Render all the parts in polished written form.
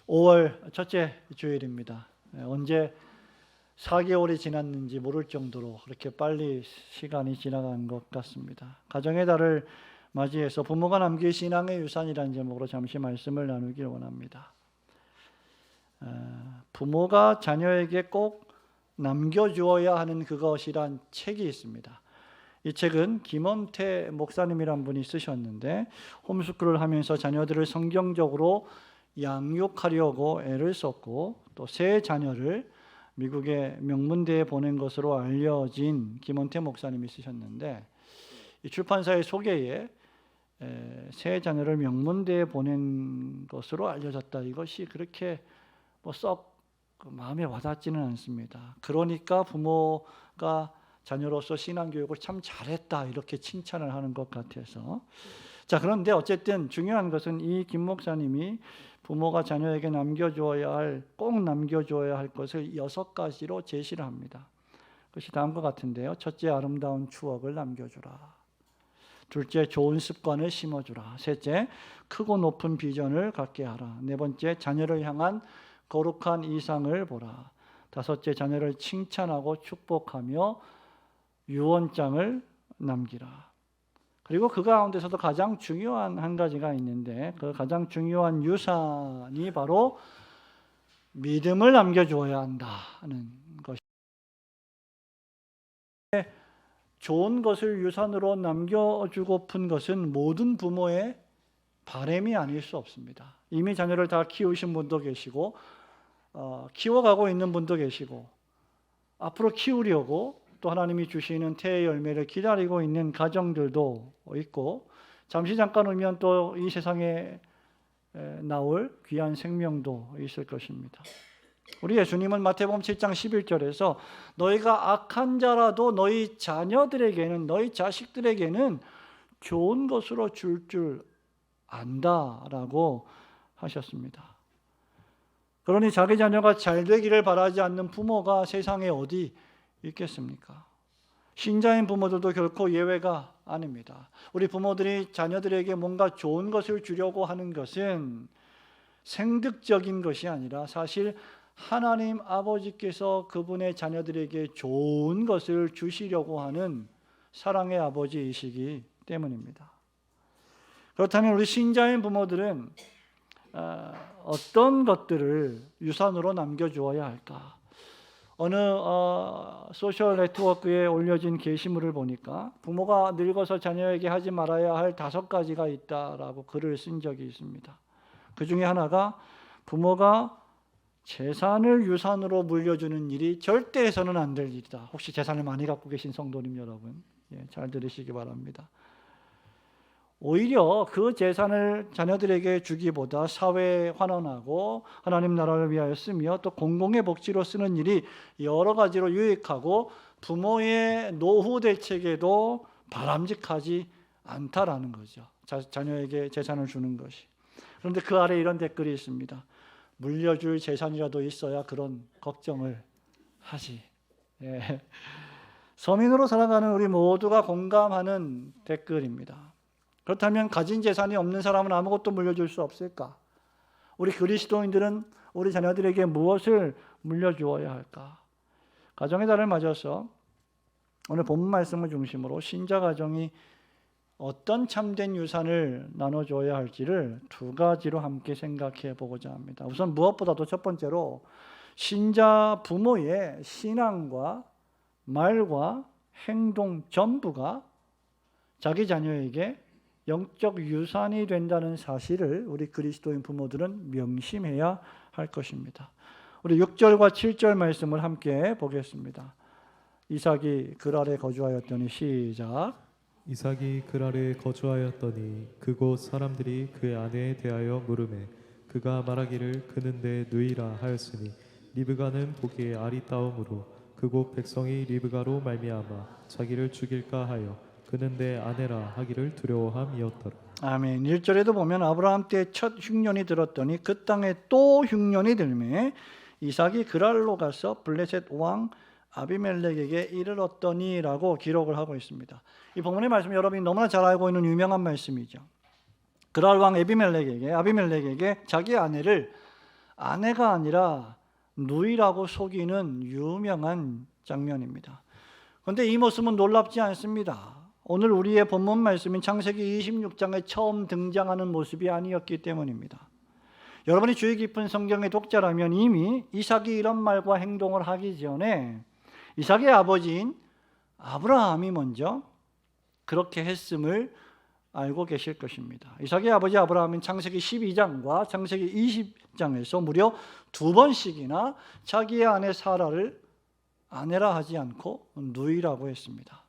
5월 첫째 주일입니다. 언제 4개월이 지났는지 모를 정도로 그렇게 빨리 시간이 지나간 것 같습니다. 가정의 달을 맞이해서 부모가 남길 신앙의 유산이라는 제목으로 잠시 말씀을 나누길 원합니다. 부모가 자녀에게 꼭 남겨주어야 하는 그것이란 책이 있습니다. 이 책은 김원태 목사님이란 분이 쓰셨는데 홈스쿨을 하면서 자녀들을 성경적으로 양육하려고 애를 썼고 또 세 자녀를 미국의 명문대에 보낸 것으로 알려진 김원태 목사님이 쓰셨는데 이 출판사의 소개에 세 자녀를 명문대에 보낸 것으로 알려졌다. 이것이 그렇게 썩 마음에 와닿지는 않습니다. 그러니까 부모가 자녀로서 신앙교육을 참 잘했다 이렇게 칭찬을 하는 것 같아서 자 그런데 어쨌든 중요한 것은 이 김 목사님이 부모가 자녀에게 꼭 남겨줘야 할 것을 6가지로 제시를 합니다. 그것이 다음과 같은데요. 첫째, 아름다운 추억을 남겨주라. 둘째, 좋은 습관을 심어주라. 셋째, 크고 높은 비전을 갖게 하라. 네 번째, 자녀를 향한 거룩한 이상을 보라. 다섯째, 자녀를 칭찬하고 축복하며 유언장을 남기라. 그리고 그 가운데서도 가장 중요한 한 가지가 있는데 그 가장 중요한 유산이 바로 믿음을 남겨주어야 한다는 것입니다. 좋은 것을 유산으로 남겨주고픈 것은 모든 부모의 바람이 아닐 수 없습니다. 이미 자녀를 다 키우신 분도 계시고 키워가고 있는 분도 계시고 앞으로 키우려고 또 하나님이 주시는 태의 열매를 기다리고 있는 가정들도 있고 잠시 잠깐 오면 또 이 세상에 나올 귀한 생명도 있을 것입니다. 우리 예수님은 마태복음 7장 11절에서 너희가 악한 자라도 너희 자녀들에게는 너희 자식들에게는 좋은 것으로 줄 안다라고 하셨습니다. 그러니 자기 자녀가 잘 되기를 바라지 않는 부모가 세상에 어디 있겠습니까? 신자인 부모들도 결코 예외가 아닙니다. 우리 부모들이 자녀들에게 뭔가 좋은 것을 주려고 하는 것은 생득적인 것이 아니라 사실 하나님 아버지께서 그분의 자녀들에게 좋은 것을 주시려고 하는 사랑의 아버지이시기 때문입니다. 그렇다면 우리 신자인 부모들은 어떤 것들을 유산으로 남겨주어야 할까? 어느 소셜 네트워크에 올려진 게시물을 보니까 부모가 늙어서 자녀에게 하지 말아야 할 5가지가 있다라고 글을 쓴 적이 있습니다. 그 중에 하나가 부모가 재산을 유산으로 물려주는 일이 절대 해서는 안 될 일이다. 혹시 재산을 많이 갖고 계신 성도님 여러분, 잘 들으시기 바랍니다. 오히려 그 재산을 자녀들에게 주기보다 사회에 환원하고 하나님 나라를 위하여 쓰며 또 공공의 복지로 쓰는 일이 여러 가지로 유익하고 부모의 노후 대책에도 바람직하지 않다라는 거죠. 자녀에게 재산을 주는 것이. 그런데 그 아래 이런 댓글이 있습니다. 물려줄 재산이라도 있어야 그런 걱정을 하지. 서민으로 살아가는 우리 모두가 공감하는 댓글입니다. 그렇다면 가진 재산이 없는 사람은 아무것도 물려줄 수 없을까? 우리 그리스도인들은 우리 자녀들에게 무엇을 물려주어야 할까? 가정의 달을 맞아서 오늘 본문 말씀을 중심으로 신자 가정이 어떤 참된 유산을 나눠줘야 할지를 2가지로 함께 생각해 보고자 합니다. 우선 무엇보다도 첫 번째로 신자 부모의 신앙과 말과 행동 전부가 자기 자녀에게 영적 유산이 된다는 사실을 우리 그리스도인 부모들은 명심해야 할 것입니다. 우리 6절과 7절 말씀을 함께 보겠습니다. 이삭이 그랄에 거주하였더니 시작. 이삭이 그랄에 거주하였더니 그곳 사람들이 그의 아내에 대하여 물으매 그가 말하기를 그는 내 누이라 하였으니 리브가는 보기에 아리따움으로 그곳 백성이 리브가로 말미암아 자기를 죽일까 하여 그는 내 아내라 하기를 두려워함이었더라. 아멘. 1절에도 보면 아브라함 때 첫 흉년이 들었더니 그 땅에 또 흉년이 들매 이삭이 그랄로 가서 블레셋 왕 아비멜렉에게 이르렀더니라고 기록을 하고 있습니다. 이 본문의 말씀 여러분이 너무나 잘 알고 있는 유명한 말씀이죠. 그랄 왕 아비멜렉에게 자기 아내를 아내가 아니라 누이라고 속이는 유명한 장면입니다. 그런데 이 모습은 놀랍지 않습니다. 오늘 우리의 본문 말씀인 창세기 26장에 처음 등장하는 모습이 아니었기 때문입니다. 여러분이 주의 깊은 성경의 독자라면 이미 이삭이 이런 말과 행동을 하기 전에 이삭의 아버지인 아브라함이 먼저 그렇게 했음을 알고 계실 것입니다. 이삭의 아버지 아브라함은 창세기 12장과 창세기 20장에서 무려 2번씩이나 자기의 아내 사라를 아내라 하지 않고 누이라고 했습니다.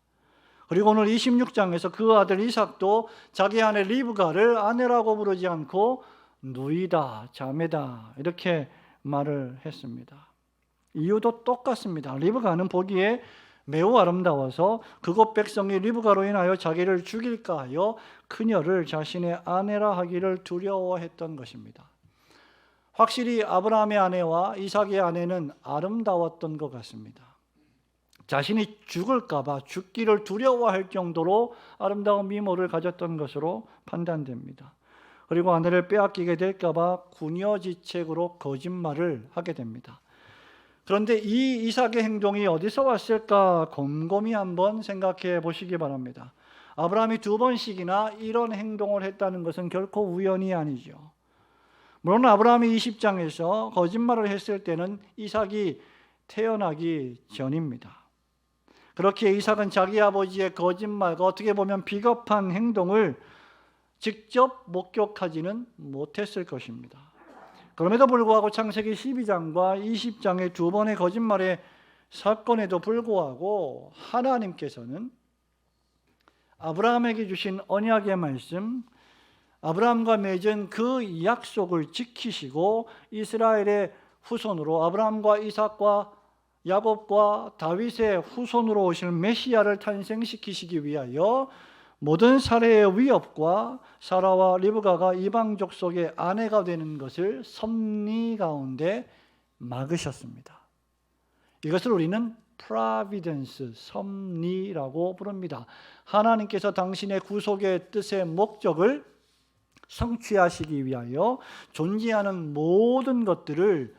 그리고 오늘 26장에서 그 아들 이삭도 자기 아내 리브가를 아내라고 부르지 않고 누이다, 자매다 이렇게 말을 했습니다. 이유도 똑같습니다. 리브가는 보기에 매우 아름다워서 그곳 백성이 리브가로 인하여 자기를 죽일까 하여 그녀를 자신의 아내라 하기를 두려워했던 것입니다. 확실히 아브라함의 아내와 이삭의 아내는 아름다웠던 것 같습니다. 자신이 죽을까 봐 죽기를 두려워할 정도로 아름다운 미모를 가졌던 것으로 판단됩니다. 그리고 아내를 빼앗기게 될까 봐 궁여지책으로 거짓말을 하게 됩니다. 그런데 이 이삭의 행동이 어디서 왔을까 곰곰이 한번 생각해 보시기 바랍니다. 아브라함이 2번씩이나 이런 행동을 했다는 것은 결코 우연이 아니죠. 물론 아브라함이 20장에서 거짓말을 했을 때는 이삭이 태어나기 전입니다. 그렇게 이삭은 자기 아버지의 거짓말과 어떻게 보면 비겁한 행동을 직접 목격하지는 못했을 것입니다. 그럼에도 불구하고 창세기 12장과 20장의 2번의 거짓말의 사건에도 불구하고 하나님께서는 아브라함에게 주신 언약의 말씀, 아브라함과 맺은 그 약속을 지키시고 이스라엘의 후손으로 아브라함과 이삭과 야곱과 다윗의 후손으로 오실 메시아를 탄생시키시기 위하여 모든 사례의 위협과 사라와 리브가가 이방족 속의 아내가 되는 것을 섭리 가운데 막으셨습니다. 이것을 우리는 providence, 섭리라고 부릅니다. 하나님께서 당신의 구속의 뜻의 목적을 성취하시기 위하여 존재하는 모든 것들을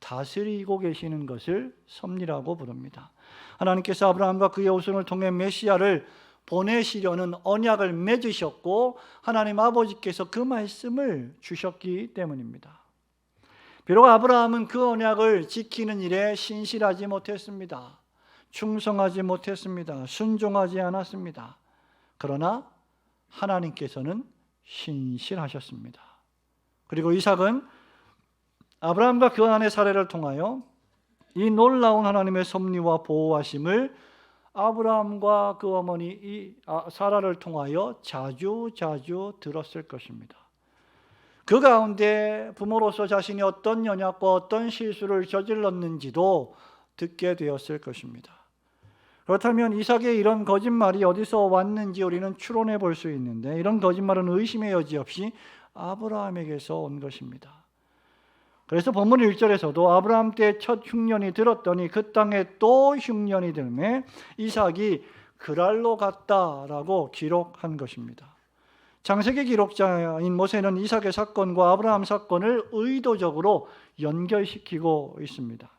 다스리고 계시는 것을 섭리라고 부릅니다. 하나님께서 아브라함과 그의 후손을 통해 메시아를 보내시려는 언약을 맺으셨고 하나님 아버지께서 그 말씀을 주셨기 때문입니다. 비록 아브라함은 그 언약을 지키는 일에 신실하지 못했습니다. 충성하지 못했습니다. 순종하지 않았습니다. 그러나 하나님께서는 신실하셨습니다. 그리고 이삭은 아브라함과 그 아내 사례를 통하여 이 놀라운 하나님의 섭리와 보호하심을 아브라함과 그 어머니 사라를 통하여 자주 들었을 것입니다. 그 가운데 부모로서 자신이 어떤 연약과 어떤 실수를 저질렀는지도 듣게 되었을 것입니다. 그렇다면 이삭의 이런 거짓말이 어디서 왔는지 우리는 추론해 볼 수 있는데 이런 거짓말은 의심의 여지 없이 아브라함에게서 온 것입니다. 그래서 본문 1절에서도 아브라함 때 첫 흉년이 들었더니 그 땅에 또 흉년이 들매 이삭이 그랄로 갔다라고 기록한 것입니다. 창세기 기록자인 모세는 이삭의 사건과 아브라함 사건을 의도적으로 연결시키고 있습니다.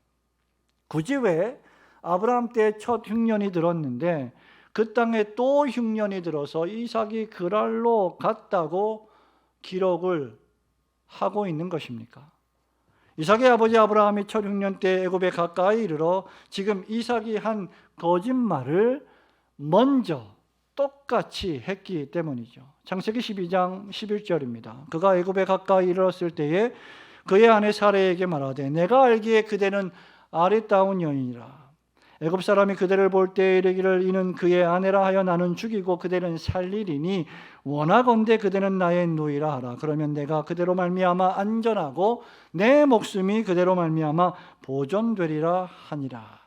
굳이 왜 아브라함 때 첫 흉년이 들었는데 그 땅에 또 흉년이 들어서 이삭이 그랄로 갔다고 기록을 하고 있는 것입니까? 이삭의 아버지 아브라함이 첫 흉년 때 애굽에 가까이 이르러 지금 이삭이 한 거짓말을 먼저 똑같이 했기 때문이죠. 창세기 12장 11절입니다. 그가 애굽에 가까이 이르렀을 때에 그의 아내 사레에게 말하되 내가 알기에 그대는 아리따운 여인이라. 애굽 사람이 그대를 볼 때 이르기를 이는 그의 아내라 하여 나는 죽이고 그대는 살리리니 원하건대 그대는 나의 누이라 하라. 그러면 내가 그대로 말미암아 안전하고 내 목숨이 그대로 말미암아 보존되리라 하니라.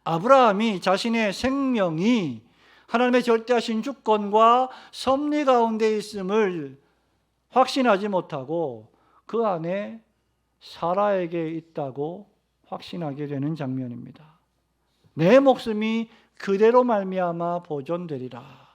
아브라함이 자신의 생명이 하나님의 절대하신 주권과 섭리 가운데 있음을 확신하지 못하고 그 안에 사라에게 있다고 확신하게 되는 장면입니다. 내 목숨이 그대로 말미암아 보존되리라.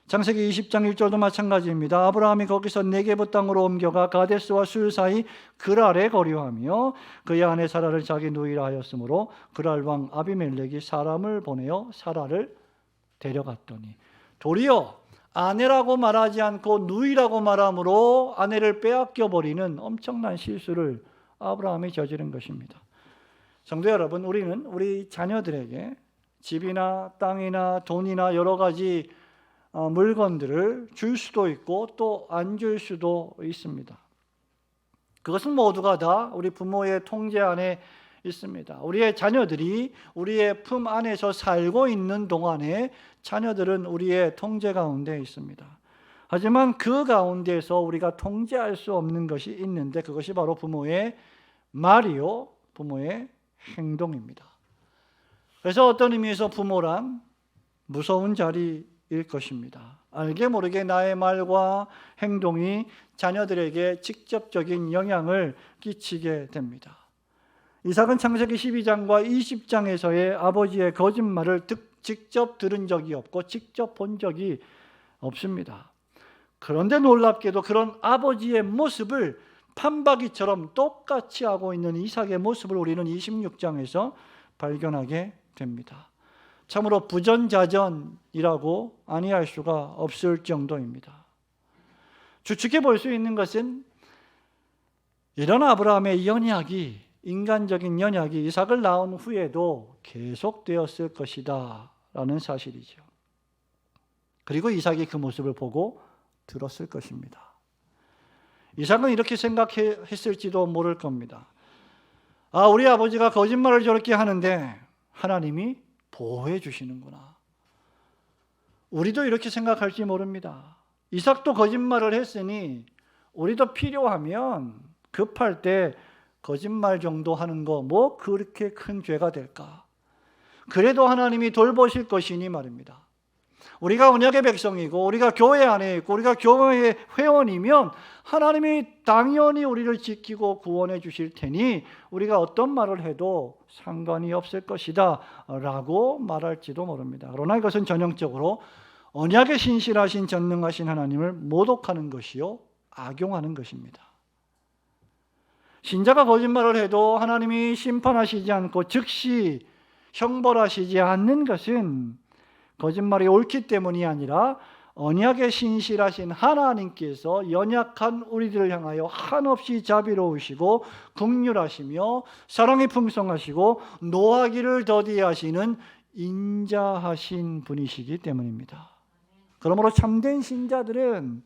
창세기 20장 1절도 마찬가지입니다. 아브라함이 거기서 네게브 땅으로 옮겨가 가데스와 술 사이 그랄에 거류하며 그의 아내 사라를 자기 누이라 하였으므로 그랄 왕 아비멜렉이 사람을 보내어 사라를 데려갔더니, 도리어 아내라고 말하지 않고 누이라고 말함으로 아내를 빼앗겨 버리는 엄청난 실수를 아브라함이 저지른 것입니다. 성도 여러분, 우리는 우리 자녀들에게 집이나 땅이나 돈이나 여러 가지 물건들을 줄 수도 있고 또 안 줄 수도 있습니다. 그것은 모두가 다 우리 부모의 통제 안에 있습니다. 우리의 자녀들이 우리의 품 안에서 살고 있는 동안에 자녀들은 우리의 통제 가운데 있습니다. 하지만 그 가운데서 우리가 통제할 수 없는 것이 있는데 그것이 바로 부모의 말이요, 부모의 행동입니다. 그래서 어떤 의미에서 부모란 무서운 자리일 것입니다. 알게 모르게 나의 말과 행동이 자녀들에게 직접적인 영향을 끼치게 됩니다. 이삭은 창세기 12장과 20장에서의 아버지의 거짓말을 직접 들은 적이 없고 직접 본 적이 없습니다. 그런데 놀랍게도 그런 아버지의 모습을 판박이처럼 똑같이 하고 있는 이삭의 모습을 우리는 26장에서 발견하게 됩니다. 참으로 부전자전이라고 아니할 수가 없을 정도입니다. 추측해 볼 수 있는 것은 이런 아브라함의 연약이, 인간적인 연약이 이삭을 낳은 후에도 계속되었을 것이다 라는 사실이죠. 그리고 이삭이 그 모습을 보고 들었을 것입니다. 이삭은 이렇게 생각했을지도 모를 겁니다. 아, 우리 아버지가 거짓말을 저렇게 하는데 하나님이 보호해 주시는구나. 우리도 이렇게 생각할지 모릅니다. 이삭도 거짓말을 했으니 우리도 필요하면 급할 때 거짓말 정도 하는 거 뭐 그렇게 큰 죄가 될까? 그래도 하나님이 돌보실 것이니 말입니다. 우리가 언약의 백성이고 우리가 교회 안에 있고 우리가 교회의 회원이면 하나님이 당연히 우리를 지키고 구원해 주실 테니 우리가 어떤 말을 해도 상관이 없을 것이다 라고 말할지도 모릅니다. 그러나 이것은 전형적으로 언약에 신실하신 전능하신 하나님을 모독하는 것이요, 악용하는 것입니다. 신자가 거짓말을 해도 하나님이 심판하시지 않고 즉시 형벌하시지 않는 것은 거짓말이 옳기 때문이 아니라 언약에 신실하신 하나님께서 연약한 우리들을 향하여 한없이 자비로우시고 긍휼하시며 사랑이 풍성하시고 노하기를 더디하시는 인자하신 분이시기 때문입니다. 그러므로 참된 신자들은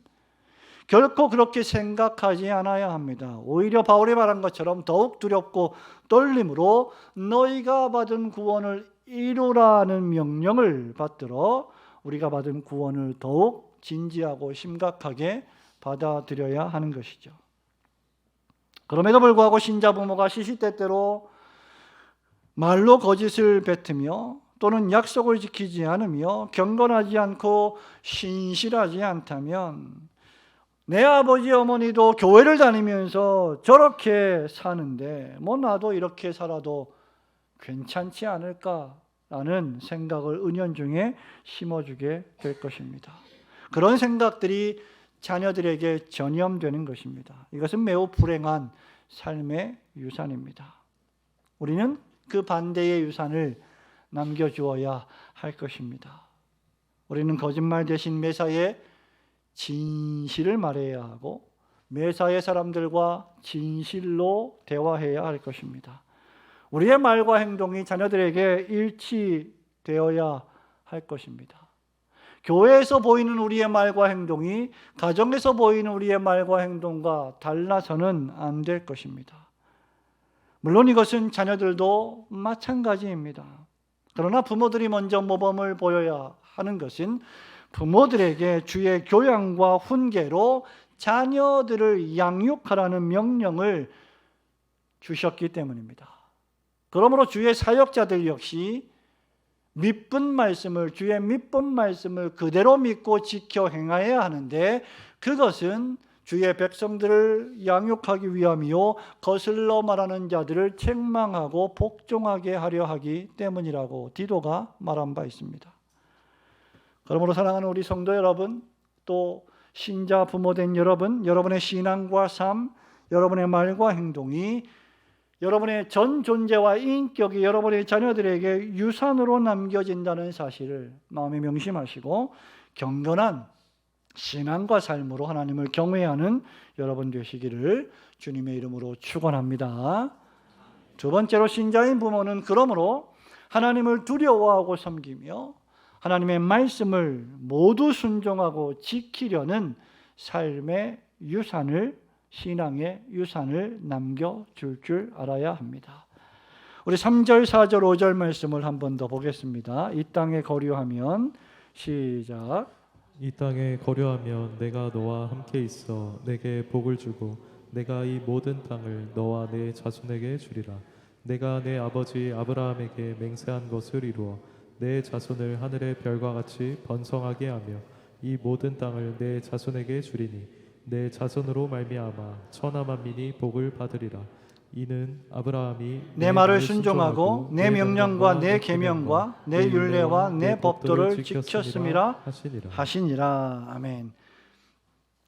결코 그렇게 생각하지 않아야 합니다. 오히려 바울이 말한 것처럼 더욱 두렵고 떨림으로 너희가 받은 구원을 이루라는 명령을 받들어 우리가 받은 구원을 더욱 진지하고 심각하게 받아들여야 하는 것이죠. 그럼에도 불구하고 신자 부모가 시시때때로 말로 거짓을 뱉으며 또는 약속을 지키지 않으며 경건하지 않고 신실하지 않다면 내 아버지 어머니도 교회를 다니면서 저렇게 사는데 뭐 나도 이렇게 살아도 괜찮지 않을까라는 생각을 은연중에 심어주게 될 것입니다. 그런 생각들이 자녀들에게 전염되는 것입니다. 이것은 매우 불행한 삶의 유산입니다. 우리는 그 반대의 유산을 남겨주어야 할 것입니다. 우리는 거짓말 대신 매사에 진실을 말해야 하고 매사의 사람들과 진실로 대화해야 할 것입니다. 우리의 말과 행동이 자녀들에게 일치되어야 할 것입니다. 교회에서 보이는 우리의 말과 행동이 가정에서 보이는 우리의 말과 행동과 달라서는 안 될 것입니다. 물론 이것은 자녀들도 마찬가지입니다. 그러나 부모들이 먼저 모범을 보여야 하는 것은 부모들에게 주의 교양과 훈계로 자녀들을 양육하라는 명령을 주셨기 때문입니다. 그러므로 주의 사역자들 역시 믿은 말씀을, 주의 믿은 말씀을 그대로 믿고 지켜 행하여야 하는데 그것은 주의 백성들을 양육하기 위함이요 거슬러 말하는 자들을 책망하고 복종하게 하려 하기 때문이라고 디도가 말한 바 있습니다. 그러므로 사랑하는 우리 성도 여러분, 또 신자 부모된 여러분, 여러분의 신앙과 삶, 여러분의 말과 행동이 여러분의 전 존재와 인격이 여러분의 자녀들에게 유산으로 남겨진다는 사실을 마음에 명심하시고 경건한 신앙과 삶으로 하나님을 경외하는 여러분 되시기를 주님의 이름으로 축원합니다. 두 번째로, 신자인 부모는 그러므로 하나님을 두려워하고 섬기며 하나님의 말씀을 모두 순종하고 지키려는 삶의 유산을, 신앙의 유산을 남겨줄 줄 알아야 합니다. 우리 3절, 4절, 5절 말씀을 한 번 더 보겠습니다. 이 땅에 거류하면, 시작. 이 땅에 거류하면 내가 너와 함께 있어 내게 복을 주고 내가 이 모든 땅을 너와 내 자손에게 주리라. 내가 내 아버지 아브라함에게 맹세한 것을 이루어 내 자손을 하늘의 별과 같이 번성하게 하며 이 모든 땅을 내 자손에게 주리니 내 자손으로 말미암아 천하 만민이 복을 받으리라. 이는 아브라함이 내 말을 순종하고 내 명령과 내 계명과 내 율례와 내 법도를 지켰음이라 하시니라. 아멘.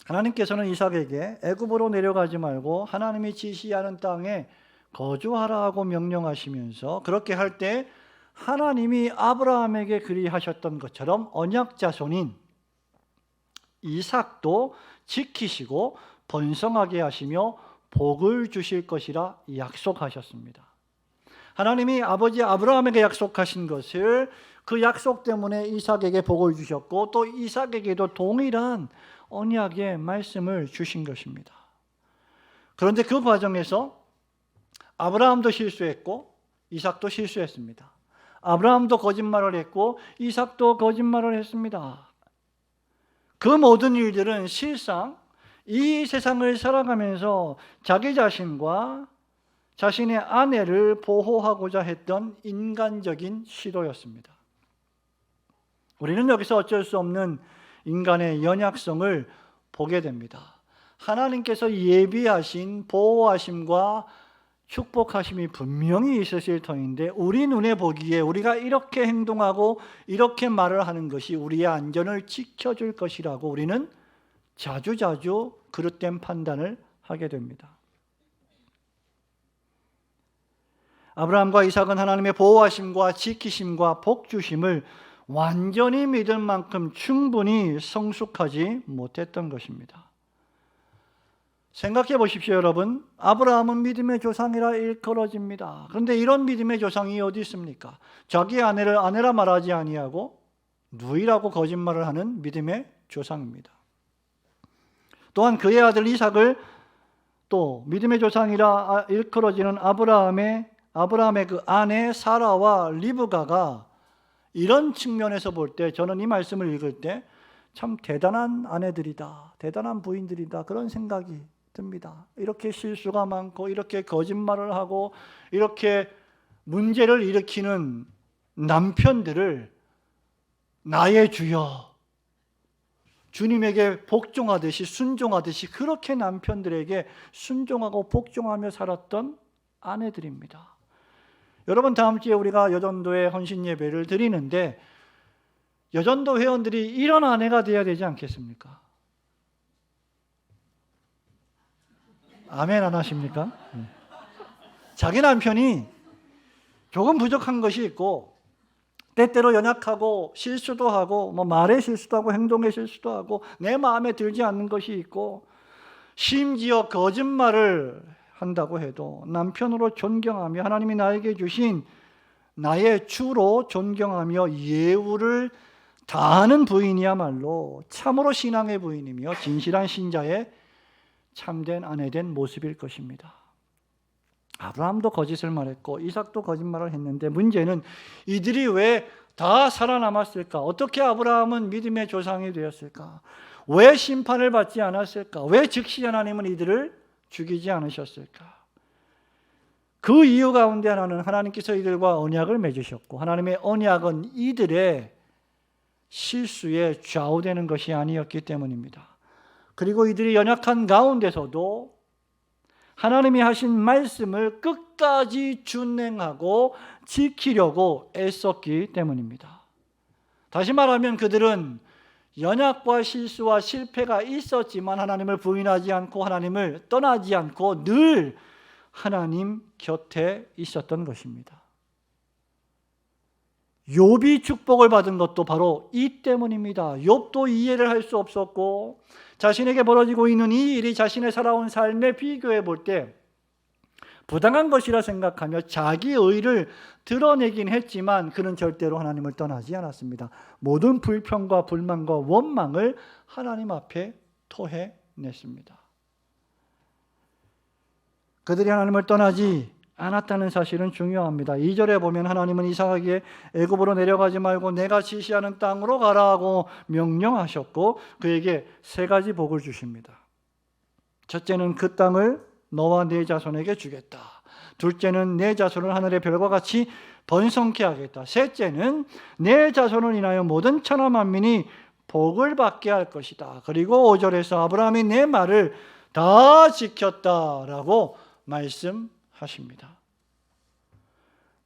하나님께서는 이삭에게 애굽으로 내려가지 말고 하나님이 지시하는 땅에 거주하라 하고 명령하시면서, 그렇게 할 때 하나님이 아브라함에게 그리하셨던 것처럼 언약 자손인 이삭도 지키시고 번성하게 하시며 복을 주실 것이라 약속하셨습니다. 하나님이 아버지 아브라함에게 약속하신 것을, 그 약속 때문에 이삭에게 복을 주셨고 또 이삭에게도 동일한 언약의 말씀을 주신 것입니다. 그런데 그 과정에서 아브라함도 실수했고 이삭도 실수했습니다. 아브라함도 거짓말을 했고 이삭도 거짓말을 했습니다. 그 모든 일들은 실상 이 세상을 살아가면서 자기 자신과 자신의 아내를 보호하고자 했던 인간적인 시도였습니다. 우리는 여기서 어쩔 수 없는 인간의 연약성을 보게 됩니다. 하나님께서 예비하신 보호하심과 축복하심이 분명히 있으실 터인데, 우리 눈에 보기에 우리가 이렇게 행동하고 이렇게 말을 하는 것이 우리의 안전을 지켜줄 것이라고 우리는 자주자주 그릇된 판단을 하게 됩니다. 아브라함과 이삭은 하나님의 보호하심과 지키심과 복주심을 완전히 믿을 만큼 충분히 성숙하지 못했던 것입니다. 생각해 보십시오, 여러분. 아브라함은 믿음의 조상이라 일컬어집니다. 그런데 이런 믿음의 조상이 어디 있습니까? 자기 아내를 아내라 말하지 아니하고 누이라고 거짓말을 하는 믿음의 조상입니다. 또한 그의 아들 이삭을 또 믿음의 조상이라 일컬어지는 아브라함의 그 아내 사라와 리브가가 이런 측면에서 볼 때, 저는 이 말씀을 읽을 때 참 대단한 아내들이다, 대단한 부인들이다, 그런 생각이 듭니다. 이렇게 실수가 많고 이렇게 거짓말을 하고 이렇게 문제를 일으키는 남편들을 나의 주여, 주님에게 복종하듯이 순종하듯이 그렇게 남편들에게 순종하고 복종하며 살았던 아내들입니다. 여러분, 다음 주에 우리가 여전도의 헌신 예배를 드리는데 여전도 회원들이 이런 아내가 되어야 되지 않겠습니까? 아멘 안 하십니까? 자기 남편이 조금 부족한 것이 있고 때때로 연약하고 실수도 하고 말의 실수도 하고 행동의 실수도 하고 내 마음에 들지 않는 것이 있고 심지어 거짓말을 한다고 해도 남편으로 존경하며 하나님이 나에게 주신 나의 주로 존경하며 예우를 다하는 부인이야말로 참으로 신앙의 부인이며 진실한 신자의 참된 아내된 모습일 것입니다. 아브라함도 거짓을 말했고 이삭도 거짓말을 했는데 문제는 이들이 왜 다 살아남았을까? 어떻게 아브라함은 믿음의 조상이 되었을까? 왜 심판을 받지 않았을까? 왜 즉시 하나님은 이들을 죽이지 않으셨을까? 그 이유 가운데 하나는 하나님께서 이들과 언약을 맺으셨고 하나님의 언약은 이들의 실수에 좌우되는 것이 아니었기 때문입니다. 그리고 이들이 연약한 가운데서도 하나님이 하신 말씀을 끝까지 준행하고 지키려고 애썼기 때문입니다. 다시 말하면 그들은 연약과 실수와 실패가 있었지만 하나님을 부인하지 않고 하나님을 떠나지 않고 늘 하나님 곁에 있었던 것입니다. 욥이 축복을 받은 것도 바로 이 때문입니다. 욥도 이해를 할 수 없었고 자신에게 벌어지고 있는 이 일이 자신의 살아온 삶에 비교해 볼 때 부당한 것이라 생각하며 자기 의를 드러내긴 했지만 그는 절대로 하나님을 떠나지 않았습니다. 모든 불평과 불만과 원망을 하나님 앞에 토해냈습니다. 그들이 하나님을 떠나지 않았다는 사실은 중요합니다. 2절에 보면 하나님은 이삭에게 애굽으로 내려가지 말고 내가 지시하는 땅으로 가라고 명령하셨고 그에게 3가지 복을 주십니다. 첫째는 그 땅을 너와 네 자손에게 주겠다. 둘째는 네 자손을 하늘의 별과 같이 번성케 하겠다. 셋째는 네 자손을 인하여 모든 천하 만민이 복을 받게 할 것이다. 그리고 5절에서 아브라함이 내 말을 다 지켰다라고 말씀하십니다.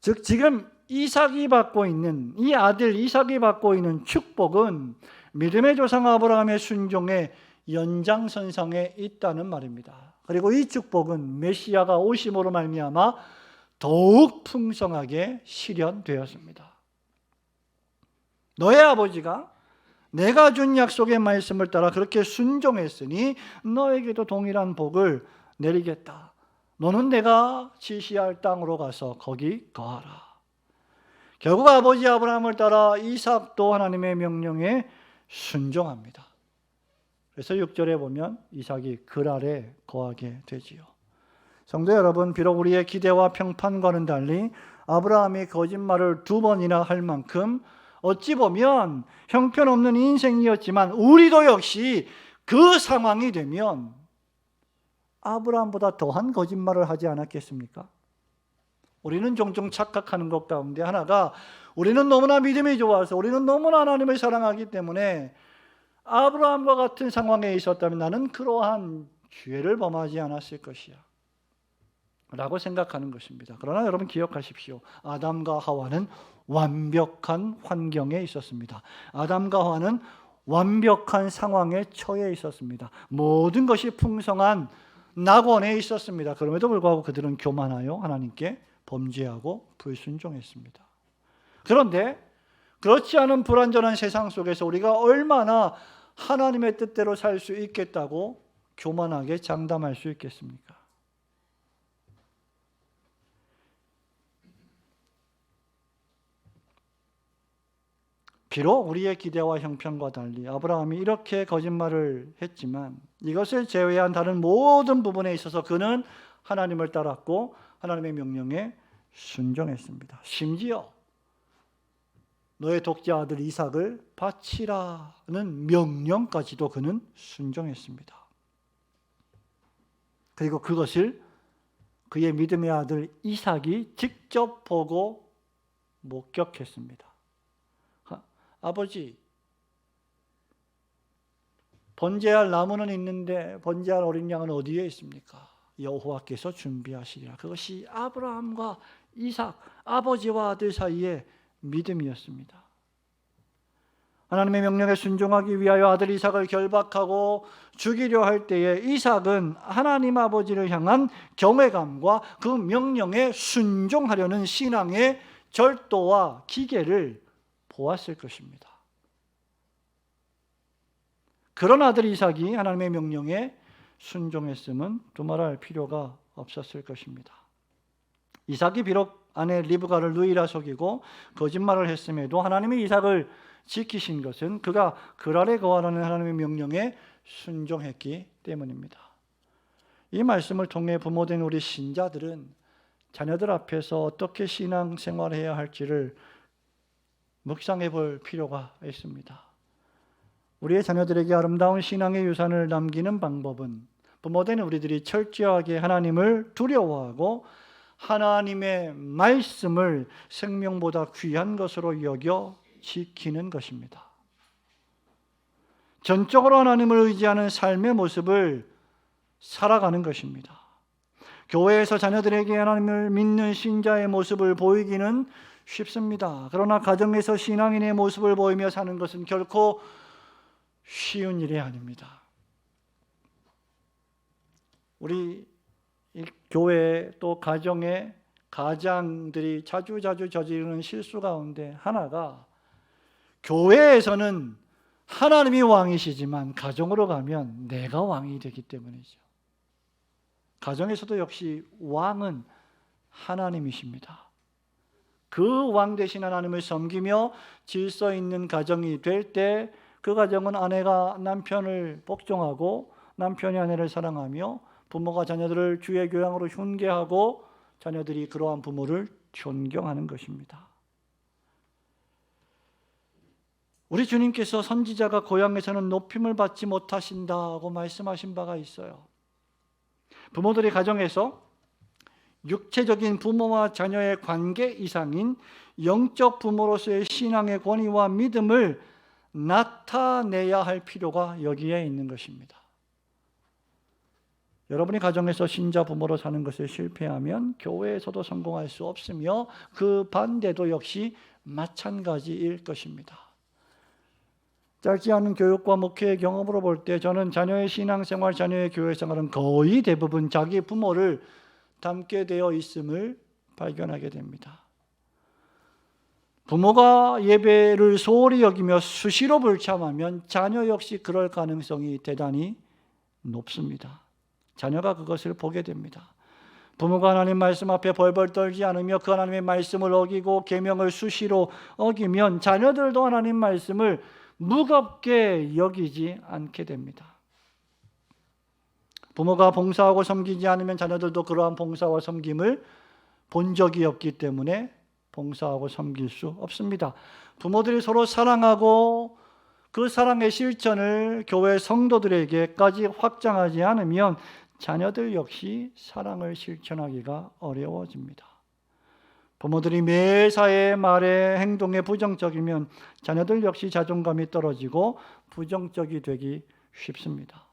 즉 지금 이삭이 받고 있는 이 아들 이삭이 받고 있는 축복은 믿음의 조상 아브라함의 순종의 연장선상에 있다는 말입니다. 그리고 이 축복은 메시아가 오심으로 말미암아 더욱 풍성하게 실현되었습니다. 너의 아버지가 내가 준 약속의 말씀을 따라 그렇게 순종했으니 너에게도 동일한 복을 내리겠다. 너는 내가 지시할 땅으로 가서 거기 거하라. 결국 아버지 아브라함을 따라 이삭도 하나님의 명령에 순종합니다. 그래서 6절에 보면 이삭이 글 아래 거하게 되지요. 성도 여러분, 비록 우리의 기대와 평판과는 달리 아브라함이 거짓말을 2번이나 할 만큼 어찌 보면 형편없는 인생이었지만 우리도 역시 그 상황이 되면 아브라함보다 더한 거짓말을 하지 않았겠습니까? 우리는 종종 착각하는 것 가운데 하나가 우리는 너무나 믿음이 좋아서 우리는 너무나 하나님을 사랑하기 때문에 아브라함과 같은 상황에 있었다면 나는 그러한 죄를 범하지 않았을 것이야 라고 생각하는 것입니다. 그러나 여러분 기억하십시오. 아담과 하와는 완벽한 환경에 있었습니다. 아담과 하와는 완벽한 상황에 처해 있었습니다. 모든 것이 풍성한 낙원에 있었습니다. 그럼에도 불구하고 그들은 교만하여 하나님께 범죄하고 불순종했습니다. 그런데 그렇지 않은 불완전한 세상 속에서 우리가 얼마나 하나님의 뜻대로 살 수 있겠다고 교만하게 장담할 수 있겠습니까? 비록 우리의 기대와 형편과 달리 아브라함이 이렇게 거짓말을 했지만 이것을 제외한 다른 모든 부분에 있어서 그는 하나님을 따랐고 하나님의 명령에 순종했습니다. 심지어 너의 독자 아들 이삭을 바치라는 명령까지도 그는 순종했습니다. 그리고 그것을 그의 믿음의 아들 이삭이 직접 보고 목격했습니다. 아버지, 번제할 나무는 있는데 번제할 어린 양은 어디에 있습니까? 여호와께서 준비하시리라. 그것이 아브라함과 이삭, 아버지와 아들 사이의 믿음이었습니다. 하나님의 명령에 순종하기 위하여 아들 이삭을 결박하고 죽이려 할 때에 이삭은 하나님 아버지를 향한 경외감과 그 명령에 순종하려는 신앙의 절도와 기계를 보았을 것입니다. 그런 아들 이삭이 하나님의 명령에 순종했음은 두말할 필요가 없었을 것입니다. 이삭이 비록 아내 리브가를 누이라 속이고 거짓말을 했음에도 하나님이 이삭을 지키신 것은 그가 글 아래 거하라는 하나님의 명령에 순종했기 때문입니다. 이 말씀을 통해 부모된 우리 신자들은 자녀들 앞에서 어떻게 신앙생활해야 할지를 묵상해 볼 필요가 있습니다. 우리의 자녀들에게 아름다운 신앙의 유산을 남기는 방법은 부모된 우리들이 철저하게 하나님을 두려워하고 하나님의 말씀을 생명보다 귀한 것으로 여겨 지키는 것입니다. 전적으로 하나님을 의지하는 삶의 모습을 살아가는 것입니다. 교회에서 자녀들에게 하나님을 믿는 신자의 모습을 보이기는 쉽습니다. 그러나 가정에서 신앙인의 모습을 보이며 사는 것은 결코 쉬운 일이 아닙니다. 우리 이 교회 또 가정의 가장들이 자주 저지르는 실수 가운데 하나가, 교회에서는 하나님이 왕이시지만 가정으로 가면 내가 왕이 되기 때문이죠. 가정에서도 역시 왕은 하나님이십니다. 그 왕 대신 하나님을 섬기며 질서 있는 가정이 될 때 그 가정은 아내가 남편을 복종하고 남편이 아내를 사랑하며 부모가 자녀들을 주의 교양으로 훈계하고 자녀들이 그러한 부모를 존경하는 것입니다. 우리 주님께서 선지자가 고향에서는 높임을 받지 못하신다고 말씀하신 바가 있어요. 부모들이 가정에서 육체적인 부모와 자녀의 관계 이상인 영적 부모로서의 신앙의 권위와 믿음을 나타내야 할 필요가 여기에 있는 것입니다. 여러분이 가정에서 신자 부모로 사는 것에 실패하면 교회에서도 성공할 수 없으며 그 반대도 역시 마찬가지일 것입니다. 짧지 않은 교육과 목회의 경험으로 볼 때 저는 자녀의 신앙생활, 자녀의 교회생활은 거의 대부분 자기 부모를 닮게 되어 있음을 발견하게 됩니다. 부모가 예배를 소홀히 여기며 수시로 불참하면 자녀 역시 그럴 가능성이 대단히 높습니다. 자녀가 그것을 보게 됩니다. 부모가 하나님 말씀 앞에 벌벌 떨지 않으며 그 하나님의 말씀을 어기고 계명을 수시로 어기면 자녀들도 하나님 말씀을 무겁게 여기지 않게 됩니다. 부모가 봉사하고 섬기지 않으면 자녀들도 그러한 봉사와 섬김을 본 적이 없기 때문에 봉사하고 섬길 수 없습니다. 부모들이 서로 사랑하고 그 사랑의 실천을 교회 성도들에게까지 확장하지 않으면 자녀들 역시 사랑을 실천하기가 어려워집니다. 부모들이 매사에 말에 행동에 부정적이면 자녀들 역시 자존감이 떨어지고 부정적이 되기 쉽습니다.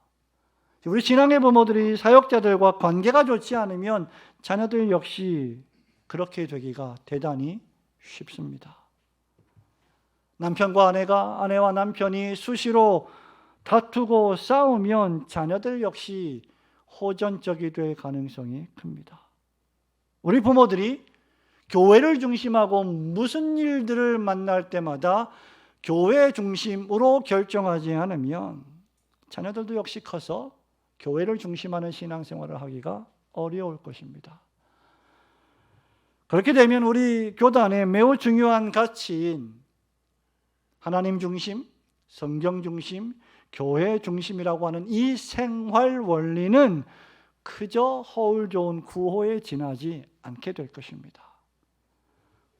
우리 신앙의 부모들이 사역자들과 관계가 좋지 않으면 자녀들 역시 그렇게 되기가 대단히 쉽습니다. 남편과 아내가, 아내와 남편이 수시로 다투고 싸우면 자녀들 역시 호전적이 될 가능성이 큽니다. 우리 부모들이 교회를 중심하고 무슨 일들을 만날 때마다 교회 중심으로 결정하지 않으면 자녀들도 역시 커서 교회를 중심하는 신앙생활을 하기가 어려울 것입니다. 그렇게 되면 우리 교단의 매우 중요한 가치인 하나님 중심, 성경 중심, 교회 중심이라고 하는 이 생활 원리는 그저 허울 좋은 구호에 지나지 않게 될 것입니다.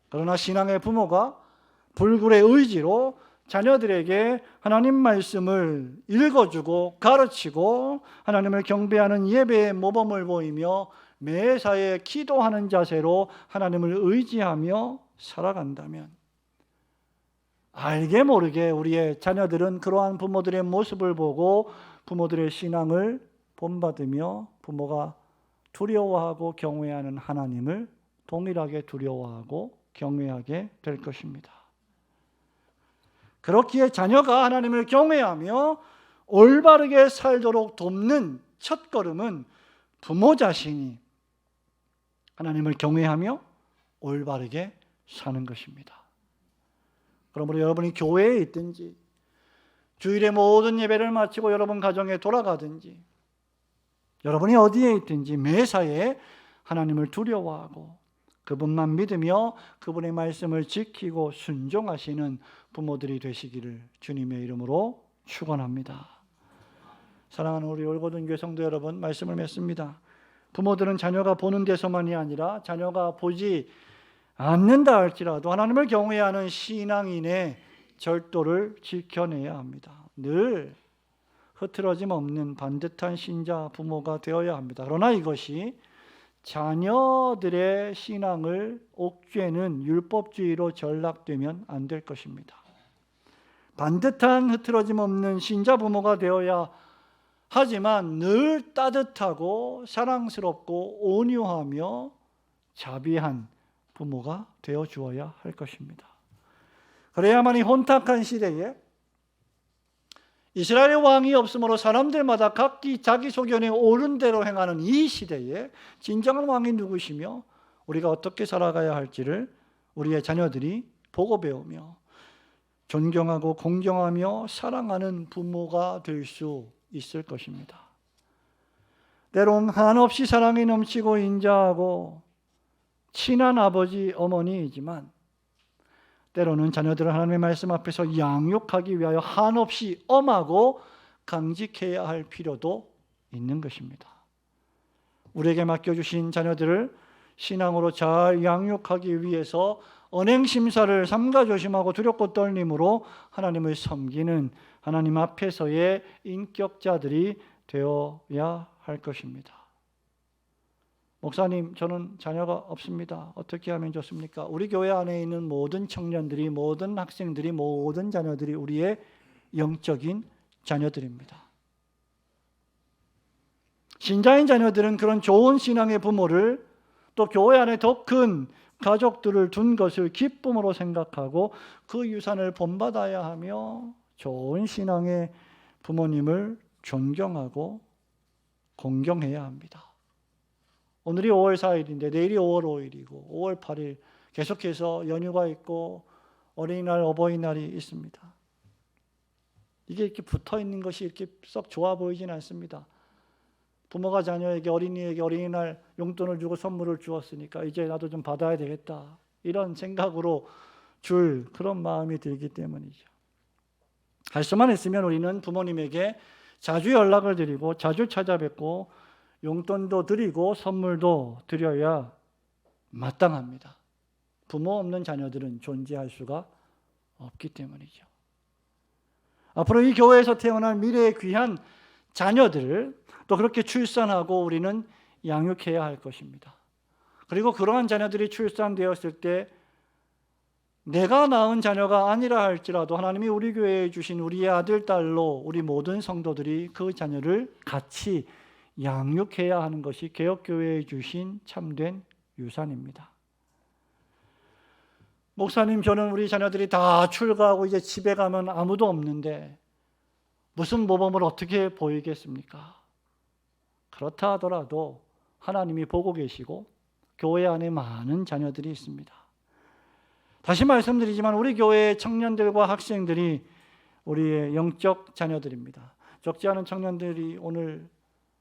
그러나 신앙의 부모가 불굴의 의지로 자녀들에게 하나님 말씀을 읽어주고 가르치고 하나님을 경배하는 예배의 모범을 보이며 매사에 기도하는 자세로 하나님을 의지하며 살아간다면 알게 모르게 우리의 자녀들은 그러한 부모들의 모습을 보고 부모들의 신앙을 본받으며 부모가 두려워하고 경외하는 하나님을 동일하게 두려워하고 경외하게 될 것입니다. 그렇기에 자녀가 하나님을 경외하며 올바르게 살도록 돕는 첫걸음은 부모 자신이 하나님을 경외하며 올바르게 사는 것입니다. 그러므로 여러분이 교회에 있든지 주일에 모든 예배를 마치고 여러분 가정에 돌아가든지 여러분이 어디에 있든지 매사에 하나님을 두려워하고 그분만 믿으며 그분의 말씀을 지키고 순종하시는 부모들이 되시기를 주님의 이름으로 축원합니다. 사랑하는 우리 올고등교회 성도 여러분, 말씀을 맺습니다. 부모들은 자녀가 보는 데서만이 아니라 자녀가 보지 않는다 할지라도 하나님을 경외하는 신앙인의 절도를 지켜내야 합니다. 늘 흐트러짐 없는 반듯한 신자 부모가 되어야 합니다. 그러나 이것이 자녀들의 신앙을 옥죄는 율법주의로 전락되면 안 될 것입니다. 반듯한 흐트러짐 없는 신자 부모가 되어야 하지만 늘 따뜻하고 사랑스럽고 온유하며 자비한 부모가 되어 주어야 할 것입니다. 그래야만 이 혼탁한 시대에 이스라엘 왕이 없으므로 사람들마다 각기 자기 소견에 옳은 대로 행하는 이 시대에 진정한 왕이 누구시며 우리가 어떻게 살아가야 할지를 우리의 자녀들이 보고 배우며 존경하고 공경하며 사랑하는 부모가 될 수 있을 것입니다. 때론 한없이 사랑이 넘치고 인자하고 친한 아버지, 어머니이지만 때로는 자녀들을 하나님의 말씀 앞에서 양육하기 위하여 한없이 엄하고 강직해야 할 필요도 있는 것입니다. 우리에게 맡겨주신 자녀들을 신앙으로 잘 양육하기 위해서 언행심사를 삼가 조심하고 두렵고 떨림으로 하나님을 섬기는 하나님 앞에서의 인격자들이 되어야 할 것입니다. 목사님, 저는 자녀가 없습니다. 어떻게 하면 좋습니까? 우리 교회 안에 있는 모든 청년들이, 모든 학생들이, 모든 자녀들이 우리의 영적인 자녀들입니다. 신자인 자녀들은 그런 좋은 신앙의 부모를 또 교회 안에 더 큰 가족들을 둔 것을 기쁨으로 생각하고 그 유산을 본받아야 하며 좋은 신앙의 부모님을 존경하고 공경해야 합니다. 오늘이 5월 4일인데 내일이 5월 5일이고 5월 8일 계속해서 연휴가 있고 어린이날, 어버이날이 있습니다. 이게 이렇게 붙어 있는 것이 이렇게 썩 좋아 보이진 않습니다. 부모가 자녀에게 어린이에게 어린이날 용돈을 주고 선물을 주었으니까 이제 나도 좀 받아야 되겠다. 이런 생각으로 줄 그런 마음이 들기 때문이죠. 할 수만 있으면 우리는 부모님에게 자주 연락을 드리고 자주 찾아뵙고 용돈도 드리고 선물도 드려야 마땅합니다. 부모 없는 자녀들은 존재할 수가 없기 때문이죠. 앞으로 이 교회에서 태어날 미래의 귀한 자녀들을 또 그렇게 출산하고 우리는 양육해야 할 것입니다. 그리고 그러한 자녀들이 출산되었을 때 내가 낳은 자녀가 아니라 할지라도 하나님이 우리 교회에 주신 우리의 아들, 딸로 우리 모든 성도들이 그 자녀를 같이 양육해야 하는 것이 개혁교회에 주신 참된 유산입니다. 목사님, 저는 우리 자녀들이 다 출가하고 이제 집에 가면 아무도 없는데 무슨 모범을 어떻게 보이겠습니까? 그렇다 하더라도 하나님이 보고 계시고 교회 안에 많은 자녀들이 있습니다. 다시 말씀드리지만 우리 교회의 청년들과 학생들이 우리의 영적 자녀들입니다. 적지 않은 청년들이 오늘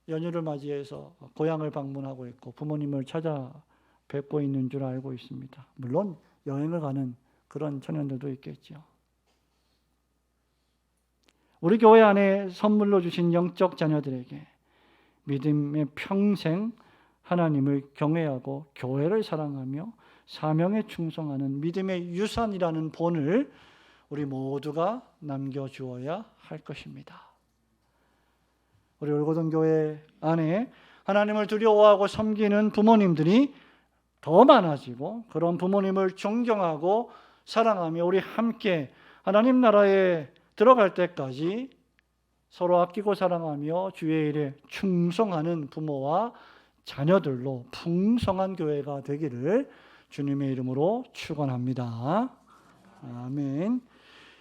연휴를 맞이해서 고향을 방문하고 있고 부모님을 찾아뵙고 있는 줄 알고 있습니다. 물론 여행을 가는 그런 청년들도 있겠죠. 우리 교회 안에 선물로 주신 영적 자녀들에게 믿음의 평생 하나님을 경외하고 교회를 사랑하며 사명에 충성하는 믿음의 유산이라는 본을 우리 모두가 남겨주어야 할 것입니다. 우리 올고든 교회 안에 하나님을 두려워하고 섬기는 부모님들이 더 많아지고 그런 부모님을 존경하고 사랑하며 우리 함께 하나님 나라에 들어갈 때까지 서로 아끼고 사랑하며 주의 일에 충성하는 부모와 자녀들로 풍성한 교회가 되기를 주님의 이름으로 축원합니다. 아멘.